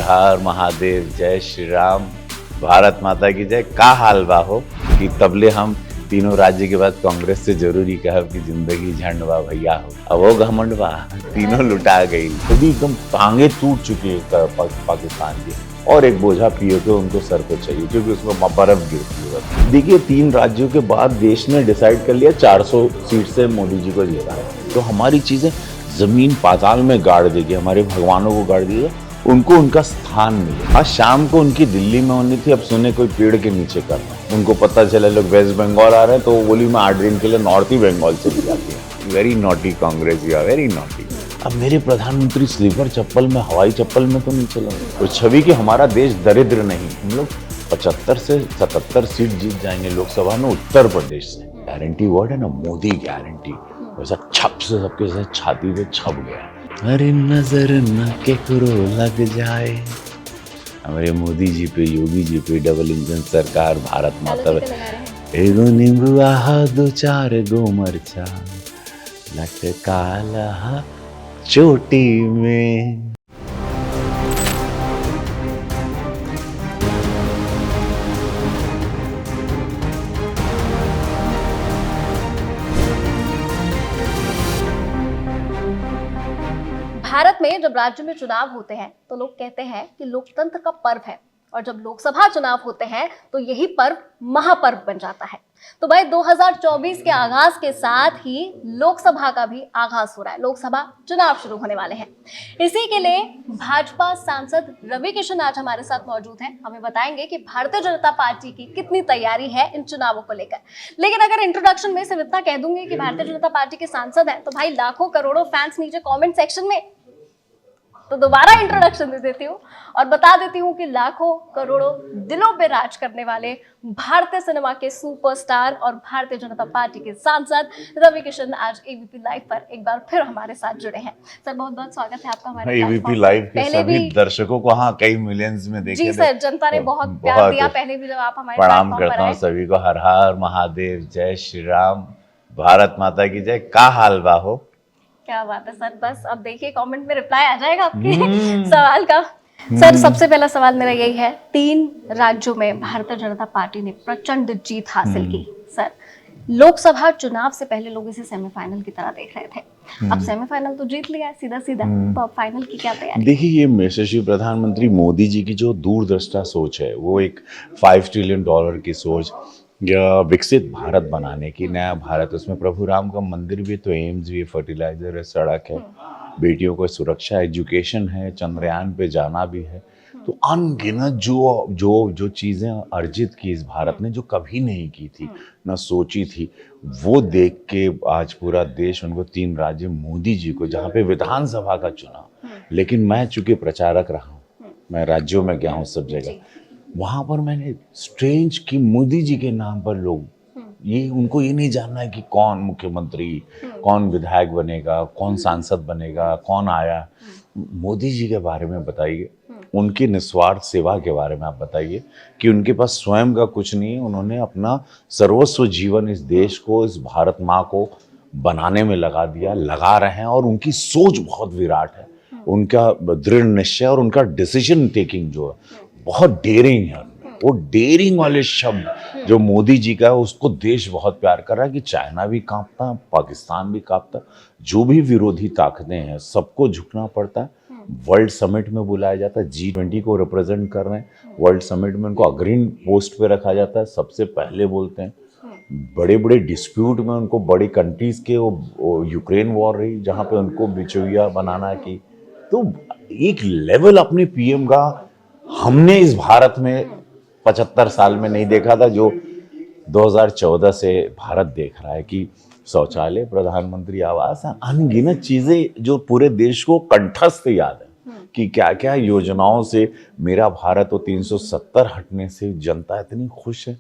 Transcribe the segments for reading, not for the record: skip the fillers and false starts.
हर महादेव, जय श्री राम, भारत माता की जय। का हाल बा हो कि तबले हम तीनों राज्य के बाद कांग्रेस से जरूरी कहब कि जिंदगी झंड बा भैया हो। अब वो घमंड बा, तीनों लुटा गई, खुद एकदम टांगे टूट चुकी है पाकिस्तान की। और एक बोझा पियो के उनको सर पे चाहिए क्योंकि उसमें बर्फ गिरती है। देखिए, 3 राज्यों के बाद देश ने डिसाइड कर लिया 400 सीट से मोदी जी को जीता है। तो हमारी चीजें जमीन पाताल में गाड़ देगी, हमारे भगवानों को गाड़ देगी, उनको उनका स्थान मिले। आज शाम को उनकी दिल्ली में होनी थी, अब सुने कोई पेड़ के नीचे करना। उनको पता चला लोग वेस्ट बंगाल आ रहे हैं तो वो बोली मैं 8 दिन के लिए नॉर्थ ही बंगाल चली जाती है। Very naughty Congress, you are very naughty. अब मेरे प्रधानमंत्री स्लीपर चप्पल में, हवाई चप्पल में तो नहीं चलेंगे। तो छवि कि हमारा देश दरिद्र नहीं, हम लोग 75 से 77 सीट जीत जाएंगे लोकसभा में उत्तर प्रदेश से। गारंटी वर्ड है ना, मोदी गारंटी। वैसा छप से सबके साथ छाती पे छप गया। अरे नजर न केकरो लग जाए, हमारे मोदी जी पे, योगी जी पे, डबल इंजन सरकार, भारत माता पे। एगो नींबुआ 2-4 गो मरचा लटकाला चोटी में। भारत में जब राज्य में चुनाव होते हैं तो लोग कहते हैं कि लोकतंत्र का पर्व है, और जब लोकसभा चुनाव होते हैं तो यही पर्व महापर्व बन जाता है। तो भाई 2024 के आगाज के साथ ही लोकसभा का भी आगाज हो रहा है, लोकसभा चुनाव शुरू होने वाले हैं। इसी के लिए भाजपा सांसद रवि किशन आज हमारे साथ मौजूद हैं, हमें बताएंगे कि भारतीय जनता पार्टी की कितनी तैयारी है इन चुनावों को लेकर। लेकिन अगर इंट्रोडक्शन में सिर्फ इतना कह दूंगी कि भारतीय जनता पार्टी के सांसद हैं तो भाई लाखों करोड़ों फैंस नीचे कॉमेंट सेक्शन में, तो दोबारा इंट्रोडक्शन दे देती हूँ और बता देती हूँ कि लाखों करोड़ों दिलों पे राज करने वाले भारतीय सिनेमा के सुपरस्टार और भारतीय जनता पार्टी के सांसद रवि किशन आज एबीपी लाइव पर एक बार फिर हमारे साथ जुड़े हैं। सर, बहुत बहुत स्वागत है आपका हमारे एबीपी लाइव के सभी दर्शकों को, हाँ, कई मिलियंस में देखे। जी सर, जनता ने बहुत प्यार दिया। पहले भी जब आप हमारे प्रणाम करता हूँ सभी को। हर हर महादेव, जय श्री राम, भारत माता की जय। का हाल बा हो। क्या बात है सर, बस अब देखिए कमेंट में रिप्लाई आ जाएगा आपके सवाल का। सर, सबसे पहला सवाल मेरा यही है, 3 राज्यों में भारतीय जनता पार्टी ने प्रचंड जीत हासिल की। सर, लोकसभा चुनाव से पहले लोग इसे सेमीफाइनल की तरह देख रहे थे, अब सेमीफाइनल तो जीत लिया है सीधा सीधा, तो अब फाइनल की क्या तैयारी? देखिए, ये यशस्वी प्रधानमंत्री मोदी जी की जो दूरदृष्टा सोच है, वो एक $5 ट्रिलियन की सोच या विकसित भारत बनाने की, नया भारत, उसमें प्रभु राम का मंदिर भी, तो एम्स भी, फर्टिलाइजर है, सड़क है, बेटियों को सुरक्षा, एजुकेशन है, चंद्रयान पे जाना भी है। तो अनगिनत जो चीज़ें अर्जित की इस भारत ने, जो कभी नहीं की थी, ना सोची थी, वो देख के आज पूरा देश उनको 3 राज्य, मोदी जी को, जहाँ पे विधानसभा का चुनाव, लेकिन मैं चूंकि प्रचारक रहा हूँ, मैं राज्यों में गया हूँ सब जगह, वहां पर मैंने स्ट्रेंज कि मोदी जी के नाम पर लोग, ये उनको ये नहीं जानना है कि कौन मुख्यमंत्री, कौन विधायक बनेगा, कौन सांसद बनेगा, कौन आया। मोदी जी के बारे में बताइए, उनकी निस्वार्थ सेवा के बारे में आप बताइए कि उनके पास स्वयं का कुछ नहीं है, उन्होंने अपना सर्वस्व जीवन इस देश को, इस भारत माँ को बनाने में लगा दिया, लगा रहे हैं। और उनकी सोच बहुत विराट है, उनका दृढ़ निश्चय और उनका डिसीजन टेकिंग जो है बहुत डेयरिंग है। वो डेयरिंग वाले शब्द जो मोदी जी का है, उसको देश बहुत प्यार कर रहा है कि चाइना भी कांपता, पाकिस्तान भी कांपता, जो भी विरोधी ताकतें हैं सबको झुकना पड़ता है। वर्ल्ड समिट में बुलाया जाता है, G20 को रिप्रेजेंट कर रहे हैं, वर्ल्ड समिट में उनको अग्रणी पोस्ट पे रखा जाता है, सबसे पहले बोलते हैं। बड़े बड़े डिस्प्यूट में उनको, बड़ी कंट्रीज के, वो यूक्रेन वॉर रही जहाँ पे उनको बिचौलिया बनाना की। तो एक लेवल अपने पीएम का हमने इस भारत में 75 साल में नहीं देखा था, जो 2014 से भारत देख रहा है कि शौचालय, प्रधानमंत्री आवास, अनगिनत चीजें जो पूरे देश को कंठस्थ याद है कि क्या क्या योजनाओं से मेरा भारत और 370 हटने से जनता इतनी खुश है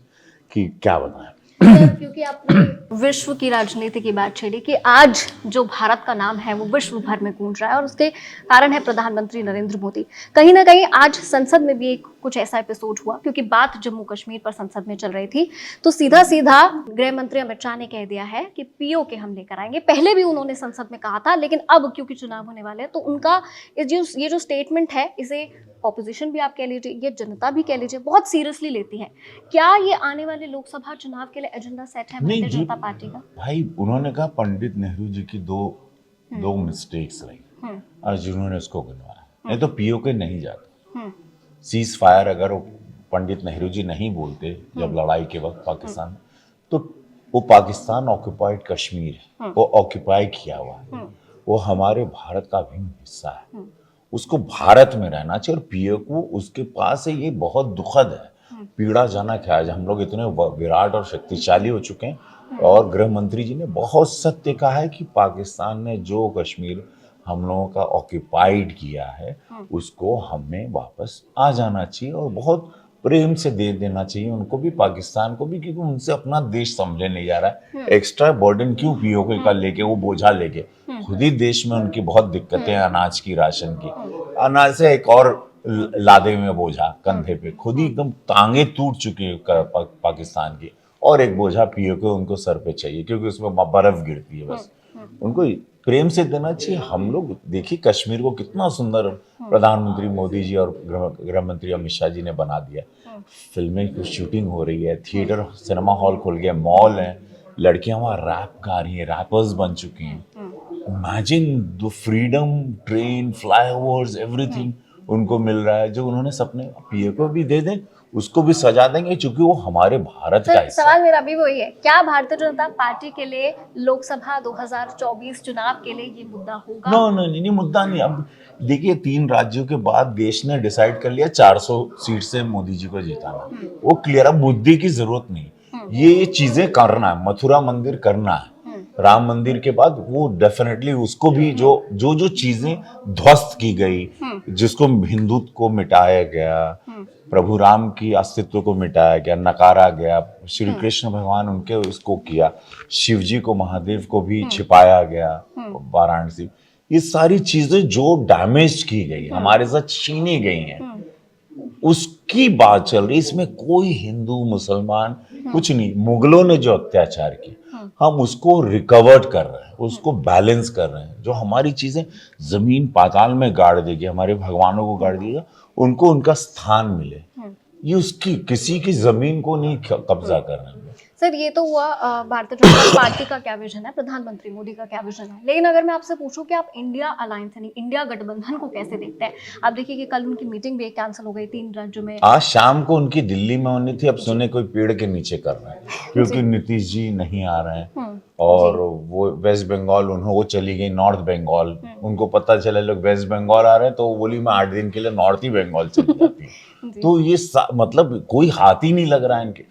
कि क्या बताएं। क्योंकि आपने विश्व की राजनीति की बात छेड़ी कि आज जो भारत का नाम है वो विश्व भर में गूंज रहा है, और उसके कारण है प्रधानमंत्री नरेंद्र मोदी। कहीं ना कहीं आज संसद में भी एक कुछ ऐसा एपिसोड हुआ, क्योंकि बात जम्मू कश्मीर पर संसद में चल रही थी, तो सीधा सीधा गृह मंत्री अमित शाह ने कह दिया है कि पीओके हम लेकर आएंगे। पहले भी उन्होंने संसद में कहा था, लेकिन अब क्योंकि चुनाव होने वाले हैं तो उनका ये जो स्टेटमेंट है, इसे ऑपोजिशन भी आप कह लीजिए, ये जनता भी कह लीजिए, बहुत सीरियसली लेती है। क्या ये आने वाले लोकसभा चुनाव के लिए एजेंडा सेट है नहीं भारतीय जी, जनता पार्टी का? भाई उन्होंने कहा पंडित नेहरू जी की दो मिस्टेक्स रही, आज जिन्होंने उसको गिनवाया, नहीं तो पीओके नहीं जाता। सीज फायर अगर वो पंडित नेहरू जी नहीं बोलते जब लड़ाई के वक्त पाकिस्तान में, तो वो पाकिस्तान ऑक्युपाइड कश्मीर है, वो ऑक्युपाई किया हुआ है, वो हमारे भारत का अभिन्न हिस्सा है, उसको भारत में रहना चाहिए। और पीओके उसके पास है, ये बहुत दुखद है, पीड़ाजनक है। आज हम लोग इतने विराट और शक्तिशाली हो चुके हैं, और गृह मंत्री जी ने बहुत सत्य कहा है कि पाकिस्तान ने जो कश्मीर हम लोगों का ऑक्युपाइड किया है उसको हमें वापस आ जाना चाहिए, और बहुत प्रेम से दे देना चाहिए उनको भी, पाकिस्तान को भी, क्योंकि उनसे अपना देश समझे नहीं जा रहा है। एक्स्ट्रा बर्डन क्यों पीओके का लेके, वो बोझा लेके, खुद ही देश में उनकी बहुत दिक्कतें हैं, अनाज की, राशन की, अनाज से एक और लादे में बोझा कंधे पे, खुद ही एकदम टांगे टूट चुकी है पाकिस्तान की, और एक बोझा पीओके उनको सर पे चाहिए, क्योंकि उसमें बर्फ गिरती है। बस उनको प्रेम से देना चाहिए। हम लोग देखिए कश्मीर को कितना सुंदर प्रधानमंत्री मोदी जी और गृह मंत्री अमित शाह जी ने बना दिया। फिल्में की शूटिंग हो रही है, थिएटर सिनेमा हॉल खुल गया, मॉल है, लड़कियां वहाँ रैप गा रही हैं, रैपर्स बन चुकी हैं। Imagine the freedom, train, flyovers, everything उनको मिल रहा है, जो उन्होंने सपने पीए को भी दे दें, उसको भी सजा देंगे, क्योंकि वो हमारे भारत का हिस्सा है। सवाल मेरा भी वही है, क्या भारतीय जनता पार्टी के लिए लोकसभा 2024 चुनाव के लिए ये मुद्दा होगा? नो नो नहीं, मुद्दा नहीं। अब देखिए 3 राज्यों के बाद देश ने डिसाइड कर लिया 400 सीट से मोदी जी को जिताना, वो क्लियर। अब मुद्दे की जरूरत नहीं, ये चीजें करना है, मथुरा मंदिर करना है, राम मंदिर के बाद वो डेफिनेटली उसको भी जो चीजें ध्वस्त की गई, जिसको हिंदुत्व को मिटाया गया, प्रभु राम की अस्तित्व को मिटाया गया, नकारा गया, श्री कृष्ण भगवान उनके उसको किया, शिव जी को, महादेव को भी छिपाया गया वाराणसी, ये सारी चीजें जो डैमेज की गई, हमारे साथ छीनी गई हैं, उसकी बात चल रही। इसमें कोई हिंदू मुसलमान कुछ नहीं। मुगलों ने जो अत्याचार किए, हम उसको रिकवर्ड कर रहे हैं, उसको बैलेंस कर रहे हैं। जो हमारी चीजें जमीन पाताल में गाड़ देगी, हमारे भगवानों को गाड़ देगा, उनको उनका स्थान मिले, ये उसकी किसी की जमीन को नहीं कब्जा कर रहे हैं। सर ये तो हुआ भारतीय जनता पार्टी का क्या विजन है, प्रधानमंत्री मोदी का क्या विजन है, लेकिन अगर मैं आपसे पूछूं कि आप इंडिया अलायंस यानी इंडिया गठबंधन को कैसे देखते हैं? आप देखिए कि कल उनकी मीटिंग भी कैंसिल हो गई 3 राज्यों में। आज शाम को उनकी दिल्ली में होनी थी, अब सुने कोई पेड़ के नीचे कर रहे हैं, क्योंकि नीतीश जी नहीं आ रहे हैं, और वो वेस्ट बंगाल वो चली गई नॉर्थ बंगाल, उनको पता चला लोग वेस्ट बंगाल आ रहे हैं, तो वो बोली मैं 8 दिन के लिए नॉर्थ ही बंगाल चली जाती। तो ये मतलब कोई हाथ ही नहीं लग रहा है इनके।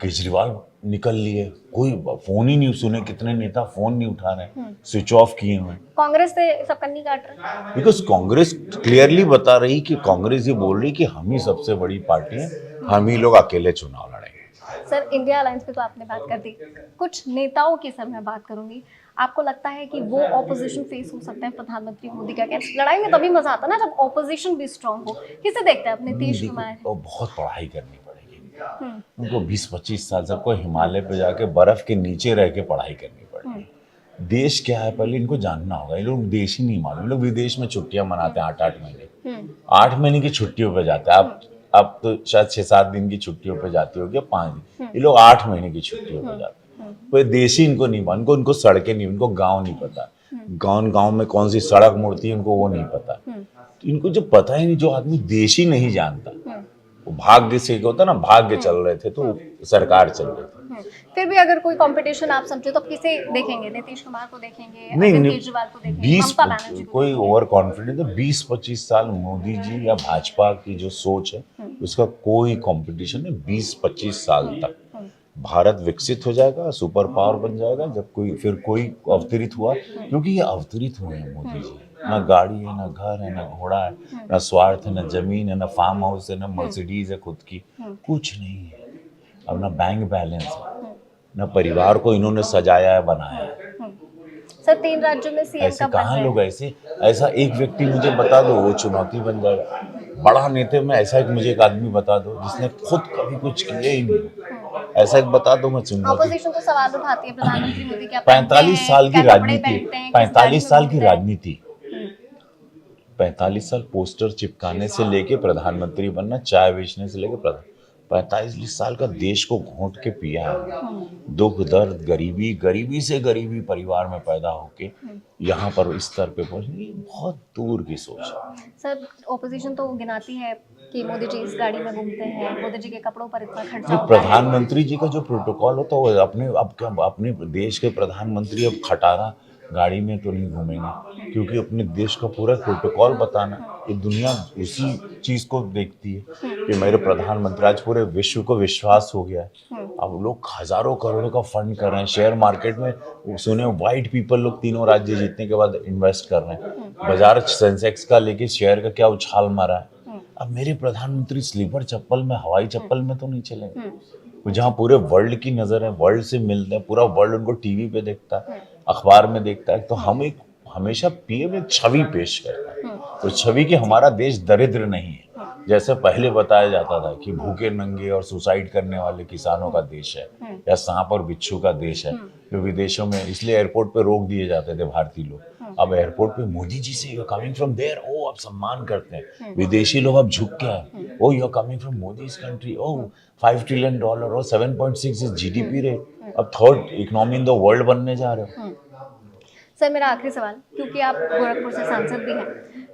केजरीवाल निकल लिए, कोई फोन ही नहीं, सुने कितने नेता फोन नहीं उठा रहे, स्विच ऑफ किए हुए। कांग्रेस से सब कन्नी काट रहे हैं, बिकॉज कांग्रेस क्लियरली बता रही कि कांग्रेस ये बोल रही कि हम ही सबसे बड़ी पार्टी है, हम ही लोग अकेले चुनाव लड़ेंगे। सर इंडिया अलायंस पे तो आपने बात कर दी, कुछ नेताओं की सर मैं बात करूंगी। आपको लगता है कि वो ऑपोजिशन फेस हो सकते हैं प्रधानमंत्री मोदी का? लड़ाई में तभी मजा आता है ना जब ऑपोजिशन भी स्ट्रांग हो। किसे देखते हैं? अपने नीतीश कुमार। बहुत पढ़ाई करनी पड़ेगी उनको, 20-25 साल सबको हिमालय पे जाके बर्फ के नीचे रह के पढ़ाई करनी पड़ेगी। देश क्या है पहले इनको जानना होगा। ये लोग देश ही नहीं मालूम, लोग विदेश में छुट्टियां मनाते हैं 8-8 महीने, 8 महीने की छुट्टियों पे जाते हैं। अब तो शायद 6-7 दिन की छुट्टियों पे जाती होगी, 5 दिन, ये लोग 8 महीने की छुट्टियों पे जाते हैं। तो देश ही इनको नहीं मालूम, उनको सड़कें नहीं, उनको गाँव नहीं पता, गाँव में कौन सी सड़क मुड़ती है उनको वो नहीं पता। इनको जो पता ही नहीं, जो आदमी देश ही नहीं जानता, भाग्य से होता ना, भाग्य चल रहे थे तो सरकार चल रही थी। फिर भी अगर कोई कंपटीशन आप समझे तो किसे देखेंगे? नीतीश कुमार को देखेंगे, अरविंद केजरीवाल को देखेंगे, ममता बनर्जी को? कोई ओवर कॉन्फिडेंस है? 20-25 साल मोदी जी या भाजपा की जो सोच है उसका कोई कंपटीशन नहीं। 20-25 साल तक भारत विकसित हो जाएगा, सुपर पावर बन जाएगा, जब कोई अवतरित हुआ, क्योंकि ये अवतरित हुए हैं मोदी जी। ना गाड़ी है, ना घर है, ना घोड़ा है, ना स्वार्थ है, ना जमीन है, ना फार्म हाउस है, ना मर्सिडीज है खुद की, कुछ नहीं है। अब ना बैंक बैलेंस है, ना परिवार को इन्होंने सजाया है, बनाया है। सर 3 राज्यों में सीएम ऐसे का कहाँ लोग ऐसा एक व्यक्ति मुझे बता दो, वो चुनौती बन जाएगा। बड़ा नेता में ऐसा मुझे एक आदमी बता दो जिसने खुद कभी कुछ किया ही नहीं, ऐसा एक बता दो, मैं चुनौती। ऑपोजिशन तो सवाल उठाती है प्रधानमंत्री मोदी क्या 45 साल की राजनीति, 45 साल की राजनीति, 45 साल पोस्टर चिपकाने से लेके प्रधानमंत्री बनना, चाय बेचने से लेके प्रधान, 45 साल का देश को घोंट के पिया है। दुख दर्द गरीबी, गरीबी से गरीबी परिवार में पैदा होके यहाँ पर इस स्तर पे पहुंचे, ये बहुत दूर की सोच है। सर ऑपोजिशन तो गिनाती है कि मोदी जी इस गाड़ी में घूमते हैं, मोदी जी के कपड़ों पर इतना खर्चा ये होता है। प्रधानमंत्री जी का जो प्रोटोकॉल होता है वो अपने देश के प्रधानमंत्री अब खटारा गाड़ी में तो नहीं घूमेंगे, क्योंकि अपने देश का पूरा प्रोटोकॉल बताना, ये दुनिया उसी चीज को देखती है कि मेरे प्रधानमंत्री, आज पूरे विश्व को विश्वास हो गया है। अब लोग हजारों करोड़ों का फंड कर रहे हैं शेयर मार्केट में, सुने वाइट पीपल लोग तीनों राज्य जीतने के बाद इन्वेस्ट कर रहे हैं। बाजार सेंसेक्स का लेके शेयर का क्या उछाल मारा है। अब मेरे प्रधानमंत्री स्लीपर चप्पल में, हवाई चप्पल में तो नहीं चलेंगे, जहाँ पूरे वर्ल्ड की नजर है, वर्ल्ड से मिलते हैं, पूरा वर्ल्ड उनको टीवी पे देखता है, अखबार में देखता है। तो हम एक हमेशा पीएम एक छवि पेश करता है, तो छवि कि हमारा देश दरिद्र नहीं है, जैसे पहले बताया जाता था कि भूखे नंगे और सुसाइड करने वाले किसानों का देश है, या सांप और बिच्छू का देश है, जो विदेशों में इसलिए एयरपोर्ट पे रोक दिए जाते थे भारतीय लोग। अब एयरपोर्ट पे मोदी जी से, you are coming from there, oh अब सम्मान करते हैं विदेशी लोग, अब झुक के आए, oh you are coming from Modi's country, oh $5 trillion, oh 7.6 is GDP rate, अब third economy in the world बनने जा रहे हो। सर मेरा आखिरी सवाल, क्योंकि आप गोरखपुर से सांसद भी हैं,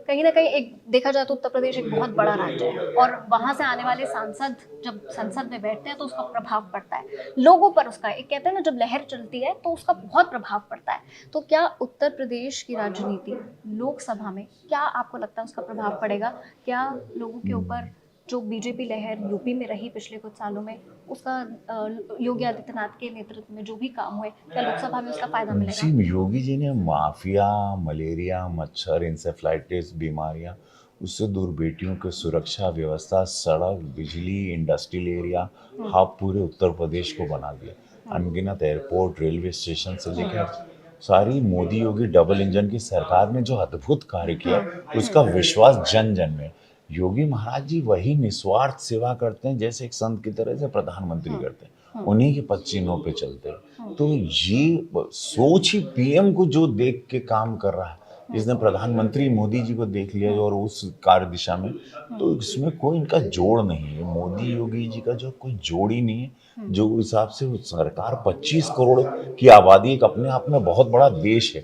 कहीं ना कहीं एक देखा जाए तो उत्तर प्रदेश एक बहुत बड़ा राज्य है और वहाँ से आने वाले सांसद जब संसद में बैठते हैं तो उसका प्रभाव पड़ता है लोगों पर। उसका एक कहते हैं ना, जब लहर चलती है तो उसका बहुत प्रभाव पड़ता है। तो क्या उत्तर प्रदेश की राजनीति लोकसभा में, क्या आपको लगता है उसका प्रभाव पड़ेगा? क्या लोगों के ऊपर जो बीजेपी लहर यूपी में रही पिछले कुछ सालों में, उसका योगी आदित्यनाथ के नेतृत्व में जो भी काम हुए, क्या लोकसभा में उसका फायदा मिलेगा? योगी जी ने माफिया, मलेरिया, मच्छर, इंसेफ्लाइटिस बीमारियां, उससे दूर बेटियों की सुरक्षा व्यवस्था, सड़क, बिजली, इंडस्ट्रियल एरिया, हाँ पूरे उत्तर प्रदेश को बना दिया। अनगिनत एयरपोर्ट, रेलवे स्टेशन से लेकर सारी मोदी योगी डबल इंजन की सरकार ने जो अद्भुत कार्य किया, उसका विश्वास जन जन में। योगी महाराज जी वही निस्वार्थ सेवा करते हैं जैसे एक संत की तरह से प्रधानमंत्री करते हैं, उन्हीं के पद चिन्हों पे चलते हैं। तो ये सोच ही पीएम को जो देख के काम कर रहा है, जिसने प्रधानमंत्री मोदी जी को देख लिया और उस कार्य दिशा में, तो इसमें कोई इनका जोड़ नहीं है। मोदी योगी जी का जो कोई जोड़ ही नहीं है। जो हिसाब से सरकार 25 करोड़ की आबादी, एक अपने आप में बहुत बड़ा देश है,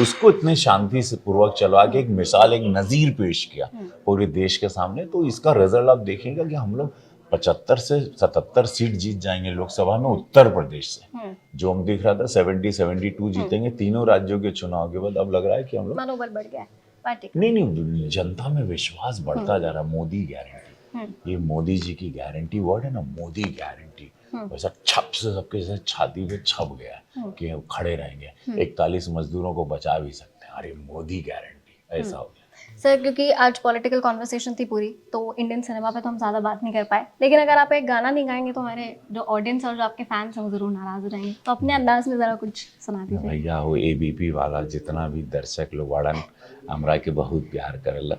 उसको इतने शांति से पूर्वक चला के एक मिसाल, एक नजीर पेश किया पूरे देश के सामने। तो इसका रिजल्ट आप देखेंगे कि हम लोग 75 से 77 सीट जीत जाएंगे लोकसभा में उत्तर प्रदेश से। जो हम दिख रहा था 70-72 जीतेंगे तीनों राज्यों के चुनाव के बाद। अब लग रहा है कि हम लोग मनोबल बढ़ गया है पार्टी का। नहीं, जनता में विश्वास बढ़ता जा रहा है। मोदी गारंटी, ये मोदी जी की गारंटी वर्ड है ना, मोदी गारंटी, वैसा छप से सबके साथ छाती पे छप गया है कि हम खड़े रहेंगे, 41 मजदूरों को बचा भी सकते हैं, अरे मोदी गारंटी, ऐसा हो गया। सर क्योंकि आज पॉलिटिकल कॉन्वर्सेशन थी पूरी, तो इंडियन सिनेमा पे तो हम ज़्यादा बात नहीं कर पाए, लेकिन अगर आप एक गाना नहीं गाएंगे तो हमारे जो ऑडियंस और जो आपके फैंस हैं वो ज़रूर नाराज़ हो जाएंगे। तो अपने अंदाज में ज़रा कुछ सुना दीजिए। भैया वो एबीपी वाला जितना भी दर्शक लोग वाड़न हमरा के बहुत प्यार करेला,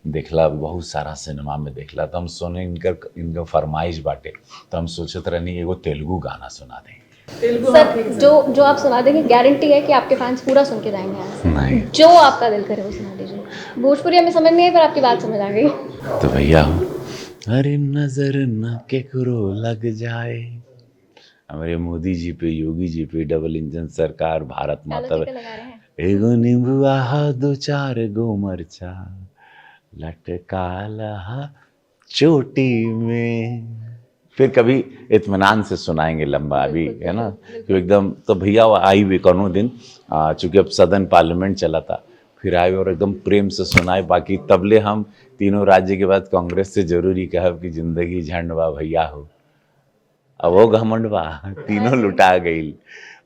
देखला बहुत सारा सिनेमा में देखला, तो हम सुने इनका फरमाइश बाटे, तो हम सोचते रहनी एगो तेलुगु गाना सुना दें। सर जो आप सुना देंगे गारंटी है कि आपके फैंस पूरा सुन के जाएंगे यहाँ से। नहीं, जो आपका दिल करे वो सुना दीजिए। भोजपुरी हमें समझ नहीं है पर आपकी बात समझ आ गई। तो भैया अरे नजर न केकरो लग जाए, हमारे मोदी जी पे, योगी जी पे, डबल इंजन सरकार, भारत माता, एगो नींबुआ दो चार गो मरचा लटका लहा चोटी में। फिर कभी इत्मीनान से सुनाएंगे लंबा, अभी है ना तो एकदम। तो भैया आई भी कोनो दिन, चूँकि अब सदन पार्लियामेंट चला था, फिर आए और एकदम प्रेम से सुनाए। बाकी तबले हम तीनों राज्य के बाद कांग्रेस से जरूरी कहब कि जिंदगी झंड बा भैया हो, अब वो घमंड बा, तीनों लुटा गई।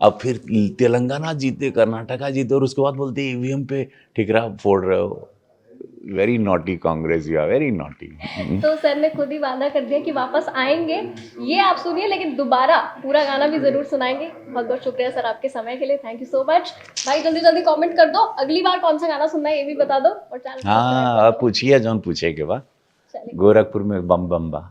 अब फिर तेलंगाना जीते, कर्नाटका जीते, और उसके बाद बोलते ईवीएम पे ठिकरा फोड़ रहे हो। Very naughty Congress, you are very naughty. तो सर ने खुद ही वादा कर दिया कि वापस आएंगे, ये आप सुनिए, लेकिन दोबारा पूरा गाना भी जरूर सुनाएंगे। बहुत बहुत शुक्रिया सर आपके समय के लिए, थैंक यू सो मच। भाई जल्दी जल्दी कमेंट कर दो, अगली बार कौन सा गाना सुनना है ये भी बता दो, और चैनल हाँ पूछिए, जौन पूछे के बाद। गोरखपुर में बम बम बा।